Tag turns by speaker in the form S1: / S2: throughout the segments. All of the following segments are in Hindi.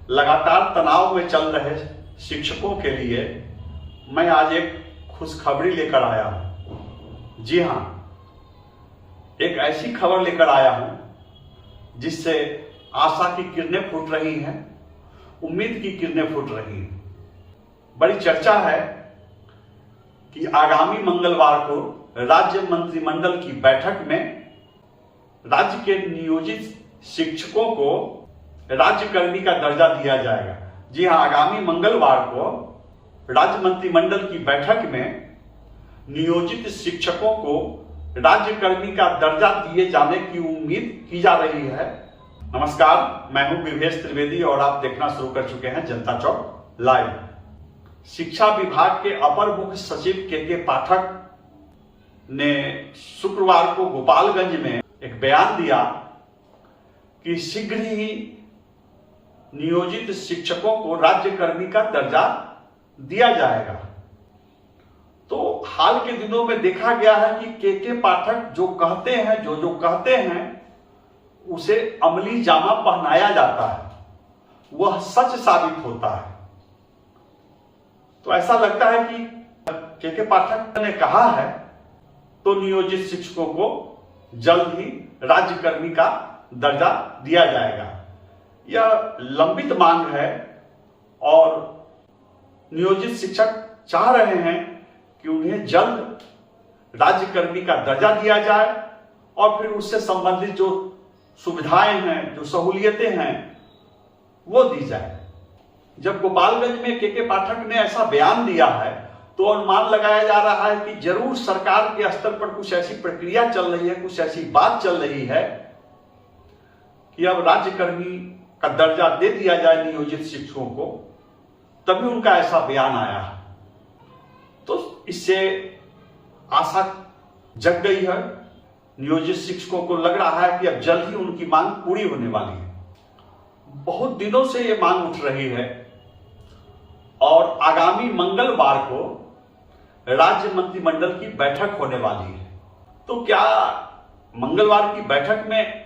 S1: लगातार तनाव में चल रहे शिक्षकों के लिए मैं आज एक खुशखबरी लेकर आया हूं। जी हां, एक ऐसी खबर लेकर आया हूं जिससे आशा की किरणें फूट रही हैं, उम्मीद की किरणें फूट रही हैं। बड़ी चर्चा है कि आगामी मंगलवार को राज्य मंत्रिमंडल की बैठक में राज्य के नियोजित शिक्षकों को राज्यकर्मी का दर्जा दिया जाएगा। जी हां, आगामी मंगलवार को राज्य मंत्रिमंडल की बैठक में नियोजित शिक्षकों को राज्यकर्मी का दर्जा दिए जाने की उम्मीद की जा रही है। नमस्कार, मैं हूं विवेश त्रिवेदी और आप देखना शुरू कर चुके हैं जनता चौक लाइव। शिक्षा विभाग के अपर मुख्य सचिव के पाठक ने शुक्रवार को गोपालगंज में एक बयान दिया कि शीघ्र ही नियोजित शिक्षकों को राज्यकर्मी का दर्जा दिया जाएगा। तो हाल के दिनों में देखा गया है कि के पाठक जो कहते हैं, जो कहते हैं उसे अमली जामा पहनाया जाता है, वह सच साबित होता है। तो ऐसा लगता है कि के पाठक ने कहा है तो नियोजित शिक्षकों को जल्द ही राज्यकर्मी का दर्जा दिया जाएगा। यह लंबित मांग है और नियोजित शिक्षक चाह रहे हैं कि उन्हें जल्द राज्यकर्मी का दर्जा दिया जाए और फिर उससे संबंधित जो सुविधाएं हैं, जो सहूलियतें हैं, वो दी जाए। जब गोपालगंज में के पाठक ने ऐसा बयान दिया है तो अनुमान लगाया जा रहा है कि जरूर सरकार के स्तर पर कुछ ऐसी प्रक्रिया चल रही है, कुछ ऐसी बात चल रही है कि अब राज्यकर्मी का दर्जा दे दिया जाए नियोजित शिक्षकों को, तभी उनका ऐसा बयान आया है। तो इससे आशा जग गई है। नियोजित शिक्षकों को लग रहा है कि अब जल्द ही उनकी मांग पूरी होने वाली है। बहुत दिनों से ये मांग उठ रही है और आगामी मंगलवार को राज्य मंत्रिमंडल की बैठक होने वाली है। तो क्या मंगलवार की बैठक में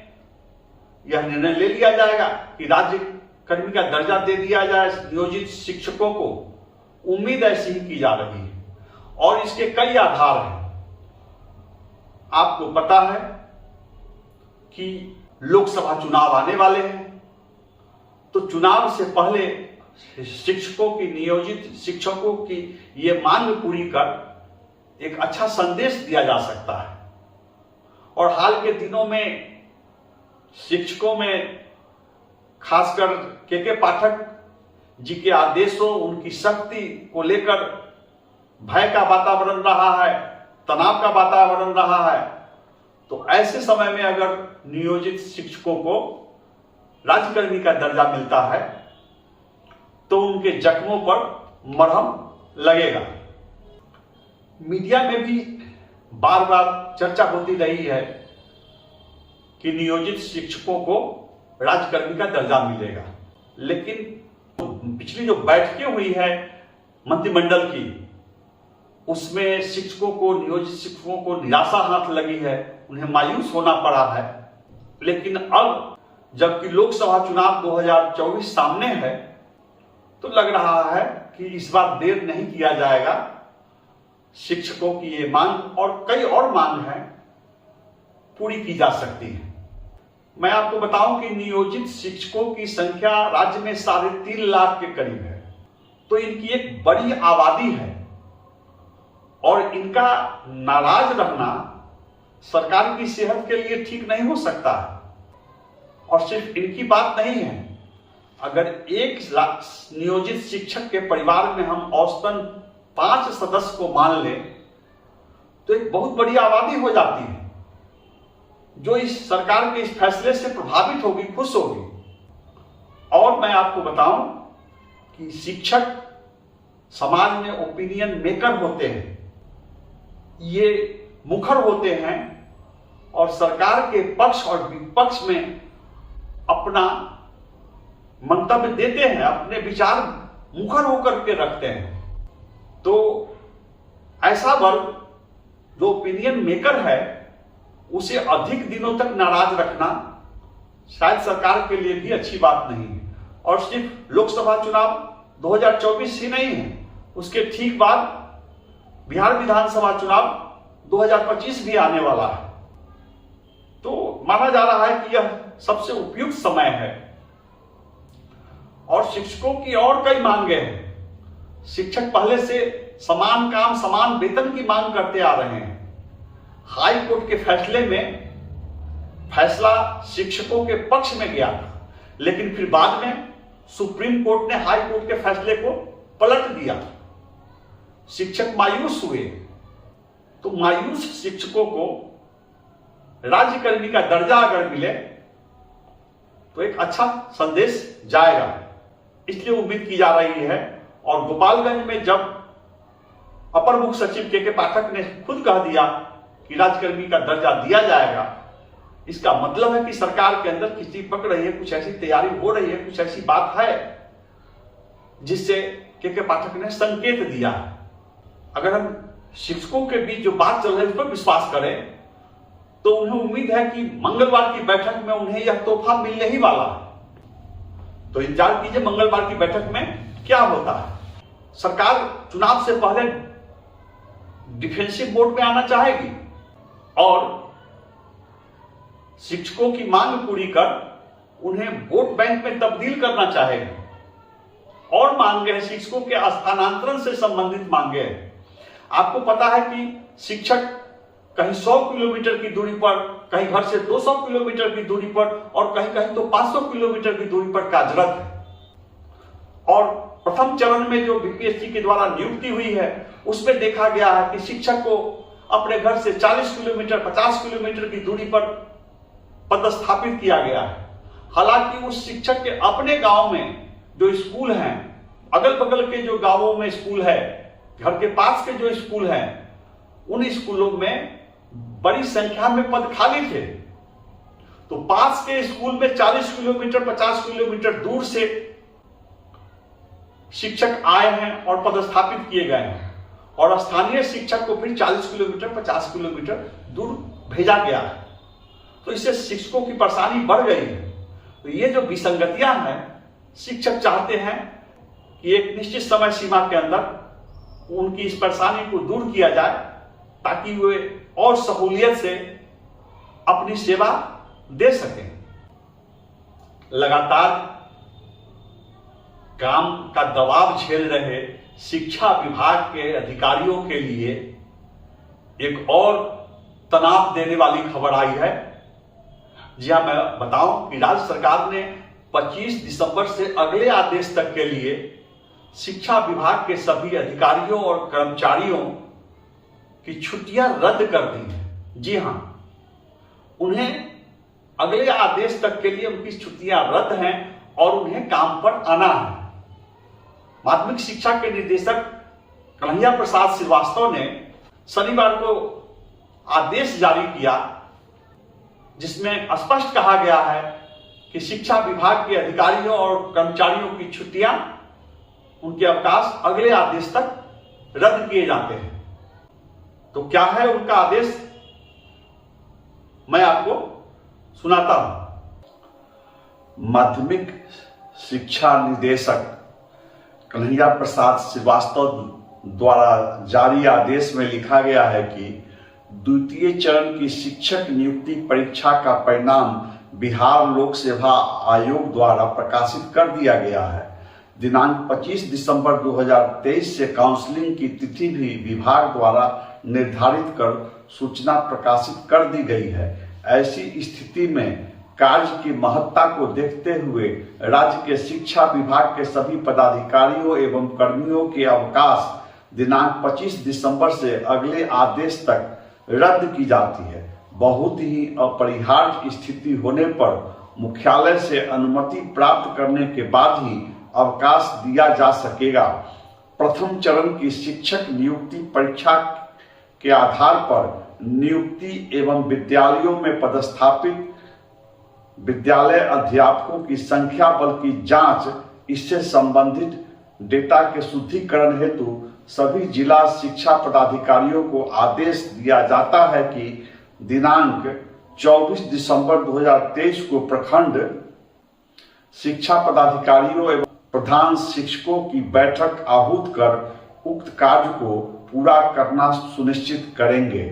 S1: यह निर्णय ले लिया जाएगा कि राज्यकर्मी का दर्जा दे दिया जाए नियोजित शिक्षकों को? उम्मीद ऐसी ही की जा रही है और इसके कई आधार हैं। आपको पता है कि लोकसभा चुनाव आने वाले हैं, तो चुनाव से पहले शिक्षकों की, नियोजित शिक्षकों की ये मांग पूरी कर एक अच्छा संदेश दिया जा सकता है। और हाल के दिनों में शिक्षकों में खासकर के पाठक जी के आदेशों, उनकी शक्ति को लेकर भय का वातावरण रहा है, तनाव का वातावरण रहा है। तो ऐसे समय में अगर नियोजित शिक्षकों को राज्यकर्मी का दर्जा मिलता है तो उनके जख्मों पर मरहम लगेगा। मीडिया में भी बार बार चर्चा होती रही है कि नियोजित शिक्षकों को राज्यकर्मी का दर्जा मिलेगा, लेकिन पिछली जो बैठकें हुई है मंत्रिमंडल की, उसमें शिक्षकों को, नियोजित शिक्षकों को निराशा हाथ लगी है, उन्हें मायूस होना पड़ा है। लेकिन अब जबकि लोकसभा चुनाव 2024 सामने है, तो लग रहा है कि इस बार देर नहीं किया जाएगा। शिक्षकों की ये मांग और कई और मांग है, पूरी की जा सकती है। मैं आपको बताऊं कि नियोजित शिक्षकों की संख्या राज्य में 3.5 लाख के करीब है। तो इनकी एक बड़ी आबादी है और इनका नाराज रहना सरकार की सेहत के लिए ठीक नहीं हो सकता है। और सिर्फ इनकी बात नहीं है, अगर एक नियोजित शिक्षक के परिवार में हम औसतन 5 सदस्य को मान लें तो एक बहुत बड़ी आबादी हो जाती है जो इस सरकार के इस फैसले से प्रभावित होगी, खुश होगी। और मैं आपको बताऊं कि शिक्षक समाज में ओपिनियन मेकर होते हैं, ये मुखर होते हैं और सरकार के पक्ष और विपक्ष में अपना मंतव्य देते हैं, अपने विचार मुखर होकर के रखते हैं। तो ऐसा वर्ग जो ओपिनियन मेकर है, उसे अधिक दिनों तक नाराज रखना शायद सरकार के लिए भी अच्छी बात नहीं है। और सिर्फ लोकसभा चुनाव 2024 ही नहीं है, उसके ठीक बाद बिहार विधानसभा चुनाव 2025 भी आने वाला है। तो माना जा रहा है कि यह सबसे उपयुक्त समय है। और शिक्षकों की और कई मांगे हैं। शिक्षक पहले से समान काम समान वेतन की मांग करते आ रहे हैं। हाई कोर्ट के फैसले में फैसला शिक्षकों के पक्ष में गया था, लेकिन फिर बाद में सुप्रीम कोर्ट ने हाई कोर्ट के फैसले को पलट दिया। शिक्षक मायूस हुए। तो मायूस शिक्षकों को राज्यकर्मी का दर्जा अगर मिले तो एक अच्छा संदेश जाएगा, इसलिए उम्मीद की जा रही है। और गोपालगंज में जब अपर मुख्य सचिव के पाठक ने खुद कह दिया कि राज्यकर्मी का दर्जा दिया जाएगा, इसका मतलब है कि सरकार के अंदर किसी पक रही है, कुछ ऐसी तैयारी हो रही है, कुछ ऐसी बात है जिससे के पाठक ने संकेत दिया है। अगर हम शिक्षकों के बीच जो बात चल रही है उस पर विश्वास करें तो उन्हें उम्मीद है कि मंगलवार की बैठक में उन्हें यह तोहफा मिलने ही वाला है। तो इंतजार कीजिए मंगलवार की बैठक में क्या होता है। सरकार चुनाव से पहले डिफेंसिव मोड में आना चाहेगी और शिक्षकों की मांग पूरी कर उन्हें वोट बैंक में तब्दील करना चाहेगी। और मांगे हैं शिक्षकों के स्थानांतरण से संबंधित मांगे हैं। आपको पता है कि शिक्षक कहीं 100 किलोमीटर की दूरी पर, कहीं घर से 200 किलोमीटर की दूरी पर और कहीं कहीं तो 500 किलोमीटर की दूरी पर कार्यरत है। और प्रथम चरण में जो बीपीएससी के द्वारा नियुक्ति हुई है उसमें देखा गया है कि शिक्षक को अपने घर से 40 किलोमीटर 50 किलोमीटर की दूरी पर पदस्थापित किया गया है। हालांकि उस शिक्षक के अपने गांव में जो स्कूल हैं, अगल बगल के जो गांवों में स्कूल है, घर के पास के जो स्कूल हैं, उन स्कूलों में बड़ी संख्या में पद खाली थे। तो पास के स्कूल में 40 किलोमीटर 50 किलोमीटर दूर से शिक्षक आए हैं और पदस्थापित किए गए हैं और स्थानीय शिक्षक को फिर 40 किलोमीटर 50 किलोमीटर दूर भेजा गया है। तो इससे शिक्षकों की परेशानी बढ़ गई है। तो ये जो विसंगतियां हैं, शिक्षक चाहते हैं कि एक निश्चित समय सीमा के अंदर उनकी इस परेशानी को दूर किया जाए ताकि वे और सहूलियत से अपनी सेवा दे सकें। लगातार काम का दबाव झेल रहे शिक्षा विभाग के अधिकारियों के लिए एक और तनाव देने वाली खबर आई है। जी हां, मैं बताऊं कि राज्य सरकार ने 25 दिसंबर से अगले आदेश तक के लिए शिक्षा विभाग के सभी अधिकारियों और कर्मचारियों की छुट्टियां रद्द कर दी हैं। जी हां, उन्हें अगले आदेश तक के लिए उनकी छुट्टियां रद्द हैं और उन्हें काम पर आना है। माध्यमिक शिक्षा के निदेशक कन्हैया प्रसाद श्रीवास्तव ने शनिवार को आदेश जारी किया जिसमें स्पष्ट कहा गया है कि शिक्षा विभाग के अधिकारियों और कर्मचारियों की छुट्टियां, उनके अवकाश अगले आदेश तक रद्द किए जाते हैं। तो क्या है उनका आदेश, मैं आपको सुनाता हूं। माध्यमिक शिक्षा निदेशक कन्हैया प्रसाद श्रीवास्तव द्वारा जारी आदेश में लिखा गया है कि द्वितीय चरण की शिक्षक नियुक्ति परीक्षा का परिणाम बिहार लोक सेवा आयोग द्वारा प्रकाशित कर दिया गया है। दिनांक 25 दिसंबर 2023 से काउंसलिंग की तिथि भी विभाग द्वारा निर्धारित कर सूचना प्रकाशित कर दी गई है। ऐसी स्थिति में कार्य की महत्ता को देखते हुए राज्य के शिक्षा विभाग के सभी पदाधिकारियों एवं कर्मियों के अवकाश दिनांक 25 दिसंबर से अगले आदेश तक रद्द की जाती है। बहुत ही अपरिहार्य स्थिति होने पर मुख्यालय से अनुमति प्राप्त करने के बाद ही अवकाश दिया जा सकेगा। प्रथम चरण की शिक्षक नियुक्ति परीक्षा के आधार पर नियुक्ति एवं विद्यालयों में पदस्थापित विद्यालय अध्यापकों की संख्या बल की जांच, इससे संबंधित डेटा के शुद्धिकरण हेतु सभी जिला शिक्षा पदाधिकारियों को आदेश दिया जाता है कि दिनांक 24 दिसंबर 2023 को प्रखंड शिक्षा पदाधिकारियों एवं प्रधान शिक्षकों की बैठक आहूत कर उक्त कार्य को पूरा करना सुनिश्चित करेंगे।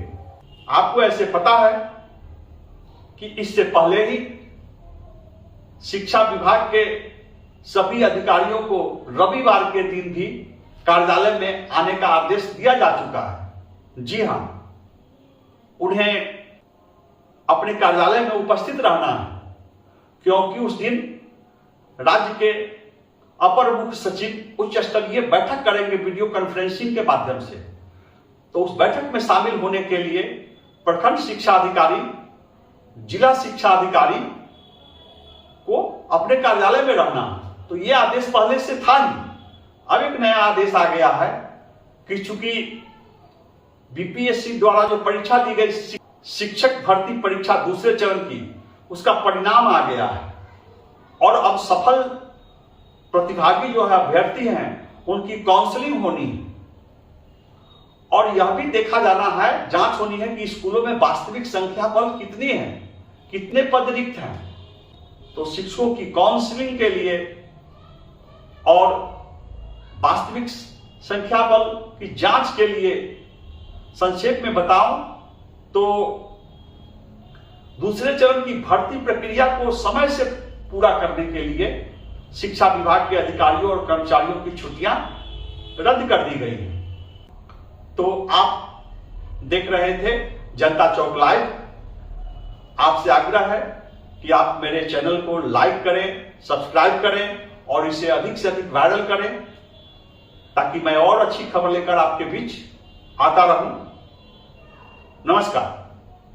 S1: आपको ऐसे पता है कि इससे पहले ही शिक्षा विभाग के सभी अधिकारियों को रविवार के दिन भी कार्यालय में आने का आदेश दिया जा चुका है। जी हां, उन्हें अपने कार्यालय में उपस्थित रहना है, क्योंकि उस दिन राज्य के अपर मुख्य सचिव उच्च स्तरीय बैठक करेंगे वीडियो कॉन्फ्रेंसिंग के माध्यम से। तो उस बैठक में शामिल होने के लिए प्रखंड शिक्षा अधिकारी, जिला शिक्षा अधिकारी को अपने कार्यालय में रहना। तो यह आदेश पहले से था ही। अब एक नया आदेश आ गया है कि चूंकि बीपीएससी द्वारा जो परीक्षा दी गई शिक्षक भर्ती परीक्षा दूसरे चरण की, उसका परिणाम आ गया है और अब सफल प्रतिभागी जो है अभ्यर्थी हैं, उनकी काउंसलिंग होनी है और यह भी देखा जाना है, जांच होनी है कि स्कूलों में वास्तविक संख्या बल कितनी है, कितने पद रिक्त हैं। तो शिक्षकों की काउंसलिंग के लिए और वास्तविक संख्या बल की जांच के लिए संक्षेप में बताऊं तो दूसरे चरण की भर्ती प्रक्रिया को समय से पूरा करने के लिए शिक्षा विभाग के अधिकारियों और कर्मचारियों की छुट्टियां रद्द कर दी गई हैं। तो आप देख रहे थे जनता चौक लाइव। आपसे आग्रह है कि आप मेरे चैनल को लाइक करें, सब्सक्राइब करें और इसे अधिक से अधिक वायरल करें, ताकि मैं और अच्छी खबर लेकर आपके बीच आता रहूं। नमस्कार।